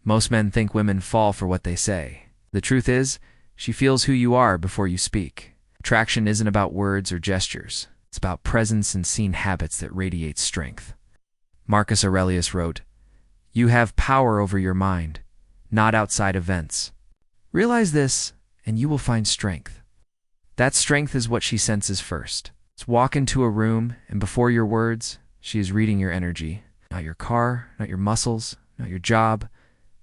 Most men think women fall for what they say. The truth is, she feels who you are before you speak. Attraction isn't about words or gestures. It's about presence and seen habits that radiate strength. Marcus Aurelius wrote, "You have power over your mind, not outside events. Realize this, and you will find strength." That strength is what she senses first. Let's walk into a room, and before your words, she is reading your energy. Not your car, not your muscles, not your job,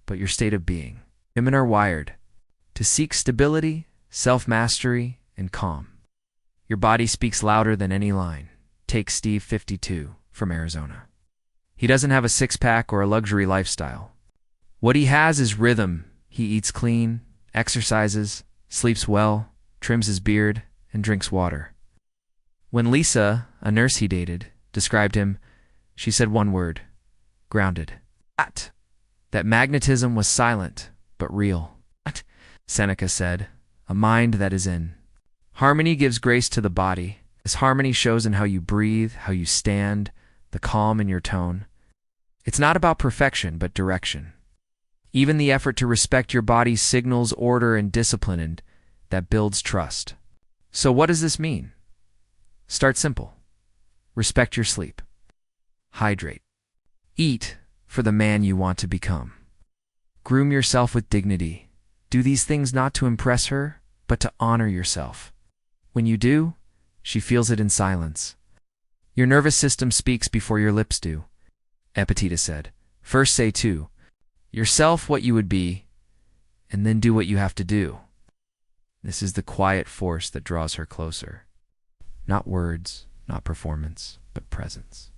but your state of being. Women are wired to seek stability, self-mastery, and calm. Your body speaks louder than any line. Take Steve, 52, from Arizona. He doesn't have a six-pack or a luxury lifestyle. What he has is rhythm. He eats clean, exercises, sleeps well, trims his beard, and drinks water. When Lisa, a nurse he dated, described him, she said one word: grounded. That magnetism was silent, but real. Seneca said, "A mind that is in harmony gives grace to the body." This harmony shows in how you breathe, how you stand, the calm in your tone. It's not about perfection, but direction. Even the effort to respect your body signals order and discipline, and that builds trust. So what does this mean? Start simple. Respect your sleep. Hydrate. Eat for the man you want to become. Groom yourself with dignity. Do these things not to impress her, but to honor yourself. When you do, she feels it in silence. Your nervous system speaks before your lips do. Epictetus said, "First say to yourself what you would be, and then do what you have to do." This is the quiet force that draws her closer. Not words, not performance, but presence.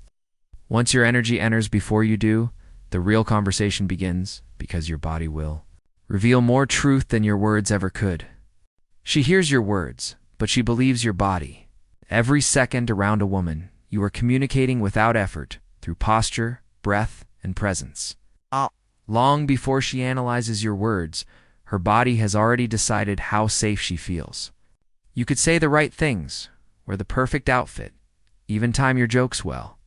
Once your energy enters before you do, the real conversation begins, because your body will reveal more truth than your words ever could. She hears your words, but she believes your body. Every second around a woman, you are communicating without effort, through posture, breath, and presence. Long before she analyzes your words, her body has already decided how safe she feels. You could say the right things, wear the perfect outfit, even time your jokes well.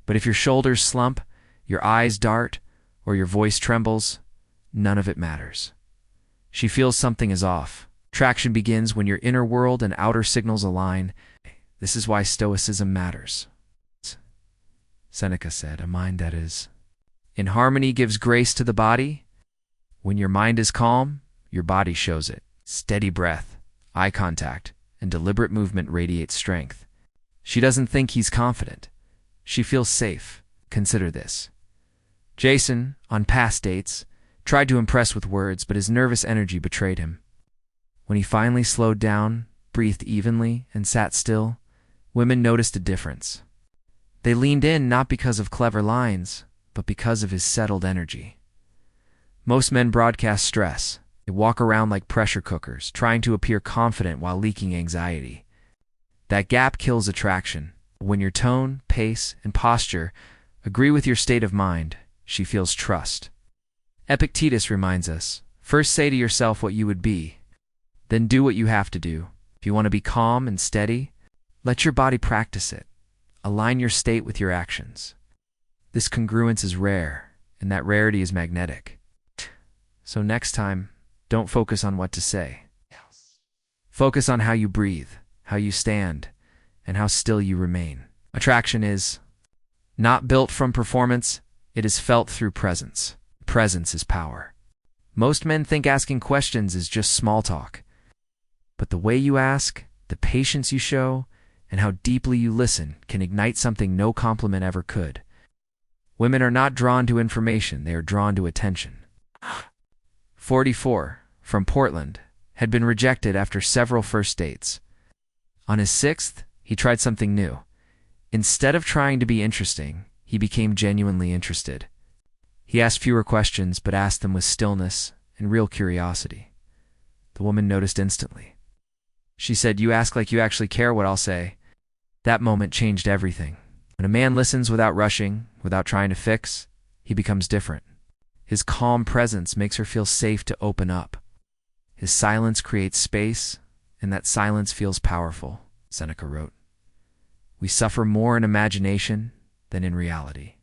But if your shoulders slump, your eyes dart, or your voice trembles, none of it matters. She feels something is off. Traction begins when your inner world and outer signals align. This is why Stoicism matters. Seneca said, "A mind that is in harmony gives grace to the body." When your mind is calm, your body shows it. Steady breath, eye contact, and deliberate movement radiate strength. She doesn't think he's confident. She feels safe. Consider this. Jason, on past dates, tried to impress with words, but his nervous energy betrayed him. When he finally slowed down, breathed evenly, and sat still, women noticed a difference. They leaned in not because of clever lines, but because of his settled energy. Most men broadcast stress. They walk around like pressure cookers, trying to appear confident while leaking anxiety. That gap kills attraction. When your tone, pace, and posture agree with your state of mind, she feels trust. Epictetus reminds us, first say to yourself what you would be, then do what you have to do. If you want to be calm and steady, let your body practice it. Align your state with your actions. This congruence is rare, and that rarity is magnetic. So next time, don't focus on what to say. Focus on how you breathe, how you stand, and how still you remain. Attraction is not built from performance, it is felt through presence. Presence is power. Most men think asking questions is just small talk. But the way you ask, the patience you show, and how deeply you listen can ignite something no compliment ever could. Women are not drawn to information, they are drawn to attention. 44, from Portland, had been rejected after several first dates. On his sixth, he tried something new. Instead of trying to be interesting, he became genuinely interested. He asked fewer questions, but asked them with stillness and real curiosity. The woman noticed instantly. She said, "You ask like you actually care what I'll say." That moment changed everything. When a man listens without rushing, without trying to fix, he becomes different. His calm presence makes her feel safe to open up. His silence creates space, and that silence feels powerful, Seneca wrote. We suffer more in imagination than in reality.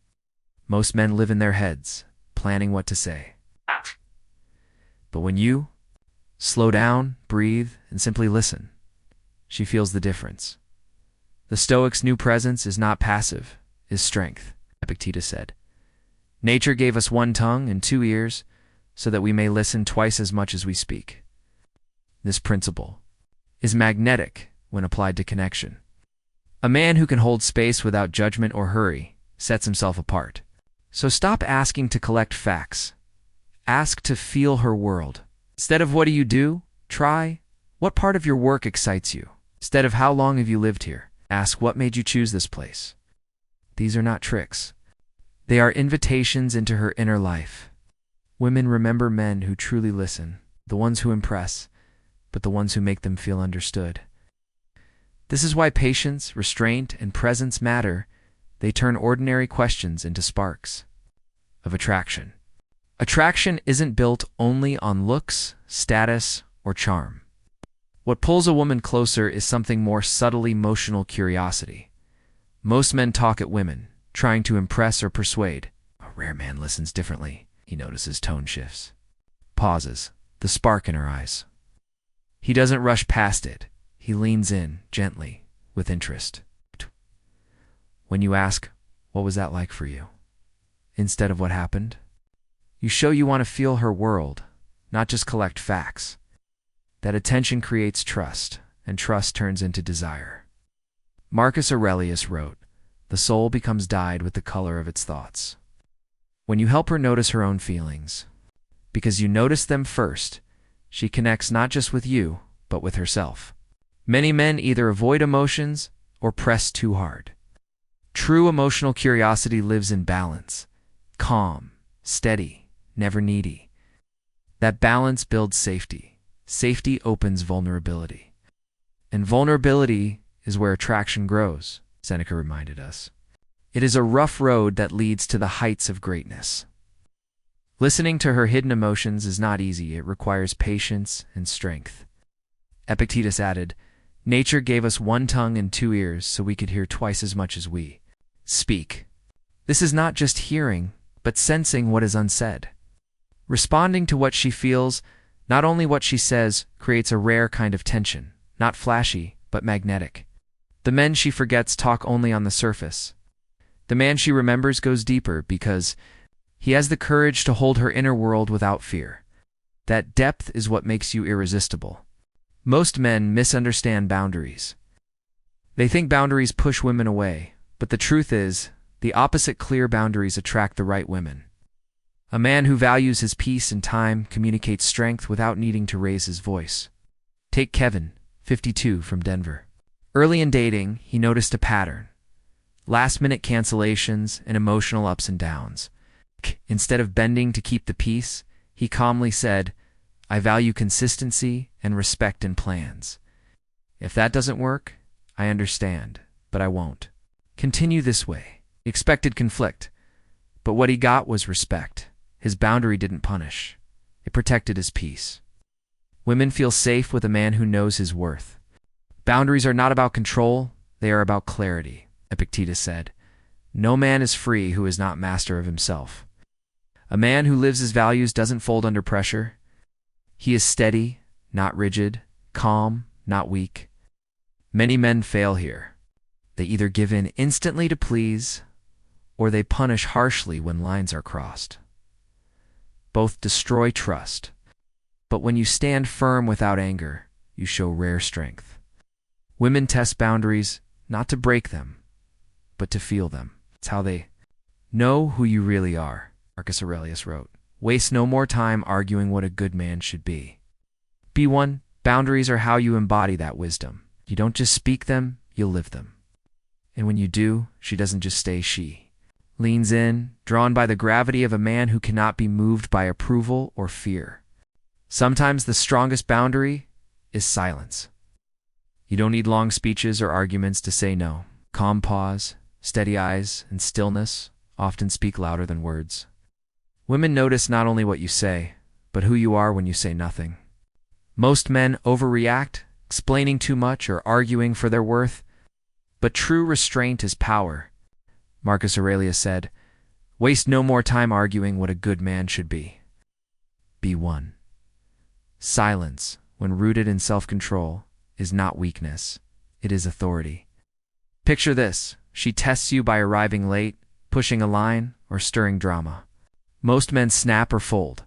Most men live in their heads, planning what to say. But when you slow down, breathe, and simply listen, she feels the difference. The Stoic's new presence is not passive, is strength, Epictetus said. Nature gave us one tongue and two ears so that we may listen twice as much as we speak. This principle is magnetic when applied to connection. A man who can hold space without judgment or hurry sets himself apart. So stop asking to collect facts. Ask to feel her world. Instead of what do you do, try what part of your work excites you. Instead of how long have you lived here, ask what made you choose this place. These are not tricks. They are invitations into her inner life. Women remember men who truly listen, the ones who impress, but the ones who make them feel understood. This is why patience, restraint, and presence matter. They turn ordinary questions into sparks of attraction. Attraction isn't built only on looks, status, or charm. What pulls a woman closer is something more subtle, emotional curiosity. Most men talk at women, trying to impress or persuade. A rare man listens differently. He notices tone shifts, pauses, the spark in her eyes. He doesn't rush past it. He leans in, gently, with interest. When you ask, "What was that like for you?" instead of "What happened?" you show you want to feel her world, not just collect facts. That attention creates trust, and trust turns into desire. Marcus Aurelius wrote, "The soul becomes dyed with the color of its thoughts." When you help her notice her own feelings, because you notice them first, she connects not just with you, but with herself. Many men either avoid emotions or press too hard. True emotional curiosity lives in balance, calm, steady, never needy. That balance builds safety. Safety opens vulnerability. And vulnerability is where attraction grows, Seneca reminded us. It is a rough road that leads to the heights of greatness. Listening to her hidden emotions is not easy. It requires patience and strength. Epictetus added, "Nature gave us one tongue and two ears so we could hear twice as much as we speak." This is not just hearing, but sensing what is unsaid. Responding to what she feels, not only what she says, creates a rare kind of tension, not flashy, but magnetic. The men she forgets talk only on the surface. The man she remembers goes deeper because he has the courage to hold her inner world without fear. That depth is what makes you irresistible. Most men misunderstand boundaries. They think boundaries push women away, but the truth is, the opposite clear boundaries attract the right women. A man who values his peace and time communicates strength without needing to raise his voice. Take Kevin, 52, from Denver. Early in dating, he noticed a pattern. Last-minute cancellations and emotional ups and downs. Instead of bending to keep the peace, he calmly said, "I value consistency and respect in plans. If that doesn't work, I understand, but I won't. Continue this way." He expected conflict, but what he got was respect. His boundary didn't punish. It protected his peace. Women feel safe with a man who knows his worth. Boundaries are not about control, they are about clarity, Epictetus said. No man is free who is not master of himself. A man who lives his values doesn't fold under pressure. He is steady, not rigid, calm, not weak. Many men fail here. They either give in instantly to please, or they punish harshly when lines are crossed. Both destroy trust. But when you stand firm without anger, you show rare strength. Women test boundaries not to break them, but to feel them. It's how they know who you really are, Marcus Aurelius wrote. Waste no more time arguing what a good man should be. Be one. Boundaries are how you embody that wisdom. You don't just speak them, you live them. And when you do, she doesn't just stay she. Leans in, drawn by the gravity of a man who cannot be moved by approval or fear. Sometimes the strongest boundary is silence. You don't need long speeches or arguments to say no. Calm pause, steady eyes, and stillness often speak louder than words. Women notice not only what you say, but who you are when you say nothing. Most men overreact, explaining too much or arguing for their worth. But true restraint is power. Marcus Aurelius said, "Waste no more time arguing what a good man should be. Be one." Silence, when rooted in self-control, is not weakness. It is authority. Picture this. She tests you by arriving late, pushing a line, or stirring drama. Most men snap or fold,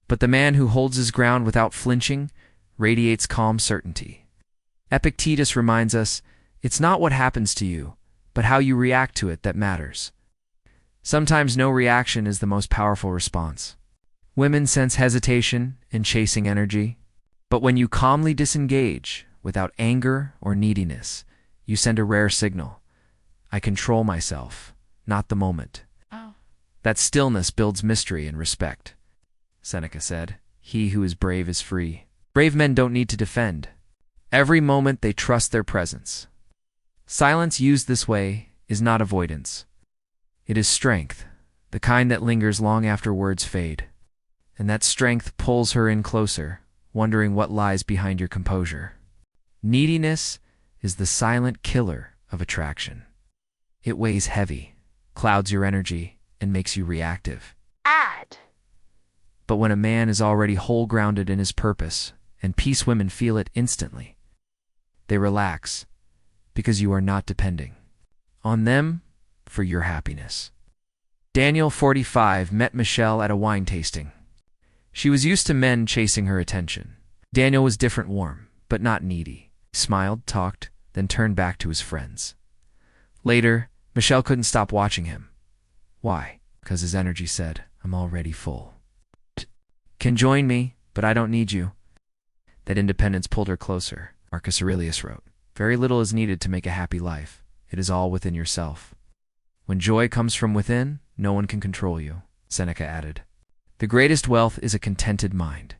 but the man who holds his ground without flinching radiates calm certainty. Epictetus reminds us, it's not what happens to you, but how you react to it that matters. Sometimes no reaction is the most powerful response. Women sense hesitation in chasing energy, but when you calmly disengage, without anger or neediness, you send a rare signal. I control myself, not the moment. Oh. That stillness builds mystery and respect. Seneca said, "He who is brave is free." Brave men don't need to defend. Every moment they trust their presence. Silence used this way is not avoidance. It is strength, the kind that lingers long after words fade. And that strength pulls her in closer, wondering what lies behind your composure. Neediness is the silent killer of attraction. It weighs heavy, clouds your energy, and makes you reactive. But when a man is already whole-grounded in his purpose, and peace women feel it instantly, they relax, because you are not depending on them for your happiness. Daniel, 45, met Michelle at a wine tasting. She was used to men chasing her attention. Daniel was different, warm, but not needy. He smiled, talked, then turned back to his friends. Later, Michelle couldn't stop watching him. Why? Because his energy said, I'm already full. Can join me, but I don't need you. That independence pulled her closer. Marcus Aurelius wrote, very little is needed to make a happy life. It is all within yourself. When joy comes from within, no one can control you. Seneca added, the greatest wealth is a contented mind.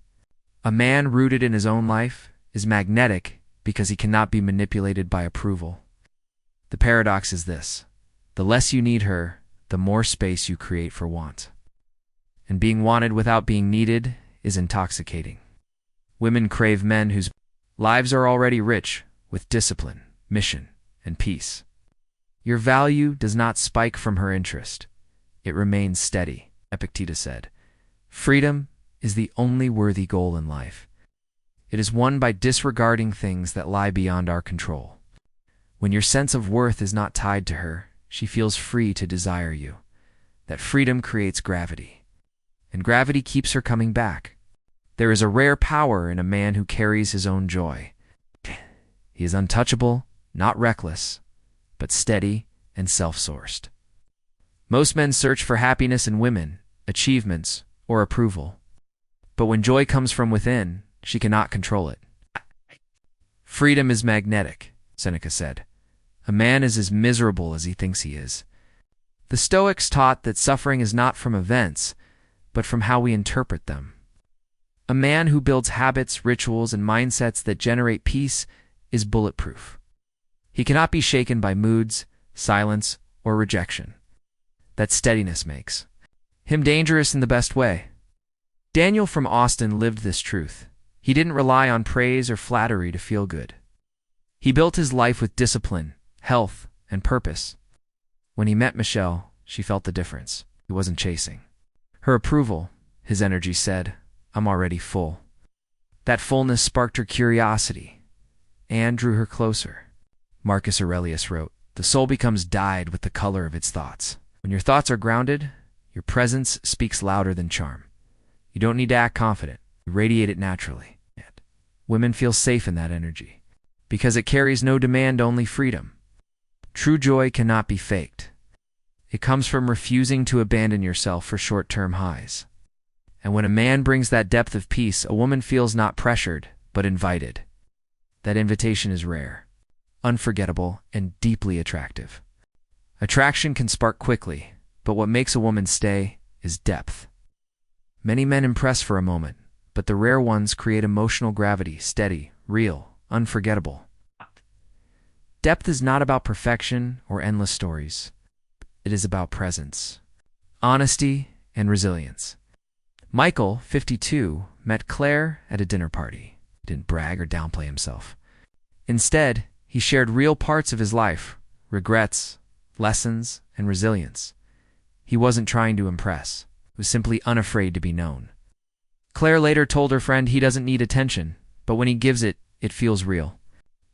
A man rooted in his own life is magnetic because he cannot be manipulated by approval. The paradox is this. The less you need her, the more space you create for want. And being wanted without being needed is intoxicating. Women crave men whose lives are already rich with discipline, mission, and peace. Your value does not spike from her interest. It remains steady, Epictetus said. Freedom is the only worthy goal in life. It is won by disregarding things that lie beyond our control. When your sense of worth is not tied to her, she feels free to desire you. That freedom creates gravity, and gravity keeps her coming back. There is a rare power in a man who carries his own joy. He is untouchable, not reckless, but steady and self-sourced. Most men search for happiness in women, achievements, or approval. But when joy comes from within, she cannot control it. Freedom is magnetic, Seneca said. A man is as miserable as he thinks he is. The Stoics taught that suffering is not from events, but from how we interpret them. A man who builds habits, rituals, and mindsets that generate peace is bulletproof. He cannot be shaken by moods, silence, or rejection. That steadiness makes him dangerous in the best way. Daniel from Austin lived this truth. He didn't rely on praise or flattery to feel good. He built his life with discipline, health, and purpose. When he met Michelle, she felt the difference. He wasn't chasing her approval. His energy said, I'm already full. That fullness sparked her curiosity and drew her closer. Marcus Aurelius wrote, the soul becomes dyed with the color of its thoughts. When your thoughts are grounded, your presence speaks louder than charm. You don't need to act confident. You radiate it naturally. Women feel safe in that energy because it carries no demand, only freedom. True joy cannot be faked. It comes from refusing to abandon yourself for short-term highs. And when a man brings that depth of peace, a woman feels not pressured, but invited. That invitation is rare, unforgettable, and deeply attractive. Attraction can spark quickly, but what makes a woman stay is depth. Many men impress for a moment, but the rare ones create emotional gravity, steady, real, unforgettable. Depth is not about perfection or endless stories. It is about presence, honesty, and resilience. Michael, 52, met Claire at a dinner party. He didn't brag or downplay himself. Instead, he shared real parts of his life, regrets, lessons, and resilience. He wasn't trying to impress. He was simply unafraid to be known. Claire later told her friend he doesn't need attention, but when he gives it, it feels real.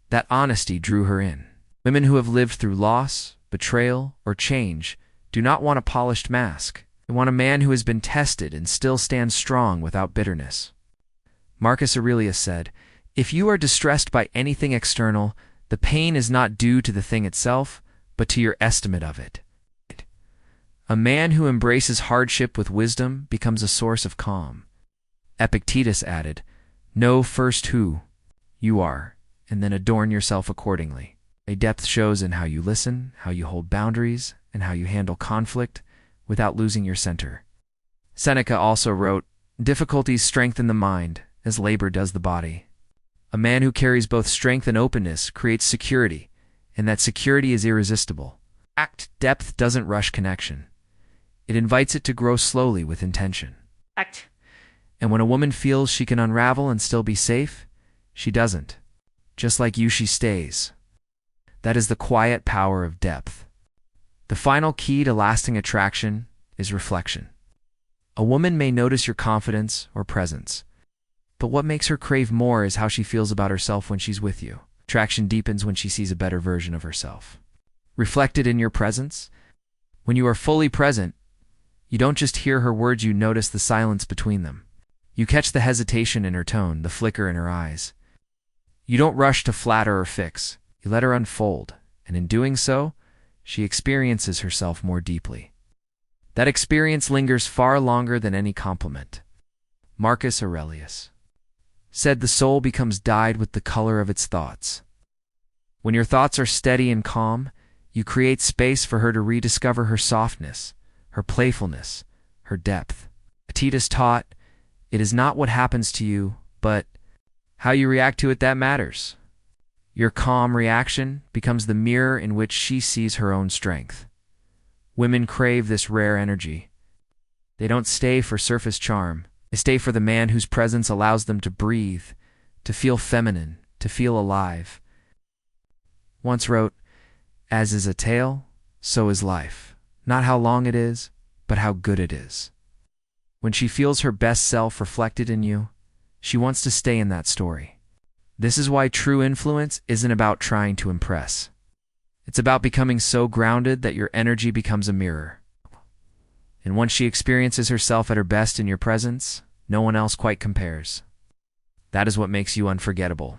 That honesty drew her in. Women who have lived through loss, betrayal, or change do not want a polished mask. They want a man who has been tested and still stands strong without bitterness. Marcus Aurelius said, "If you are distressed by anything external, the pain is not due to the thing itself, but to your estimate of it." A man who embraces hardship with wisdom becomes a source of calm. Epictetus added, "Know first who you are, and then adorn yourself accordingly." A depth shows in how you listen, how you hold boundaries, and how you handle conflict without losing your center. Seneca also wrote, "Difficulties strengthen the mind, as labor does the body." A man who carries both strength and openness creates security, and that security is irresistible. Depth doesn't rush connection. It invites it to grow slowly with intention. And when a woman feels she can unravel and still be safe, she doesn't. Just like you, she stays. That is the quiet power of depth. The final key to lasting attraction is reflection. A woman may notice your confidence or presence, but what makes her crave more is how she feels about herself when she's with you. Attraction deepens when she sees a better version of herself. Reflected in your presence, when you are fully present, you don't just hear her words, you notice the silence between them. You catch the hesitation in her tone, the flicker in her eyes. You don't rush to flatter or fix. You let her unfold, and in doing so, she experiences herself more deeply. That experience lingers far longer than any compliment. Marcus Aurelius said the soul becomes dyed with the color of its thoughts. When your thoughts are steady and calm, you create space for her to rediscover her softness, her playfulness, her depth. Epictetus taught, "It is not what happens to you, but how you react to it that matters." Your calm reaction becomes the mirror in which she sees her own strength. Women crave this rare energy. They don't stay for surface charm. They stay for the man whose presence allows them to breathe, to feel feminine, to feel alive. Once wrote, "As is a tale, so is life. Not how long it is, but how good it is." When she feels her best self reflected in you, she wants to stay in that story. This is why true influence isn't about trying to impress. It's about becoming so grounded that your energy becomes a mirror. And once she experiences herself at her best in your presence, no one else quite compares. That is what makes you unforgettable.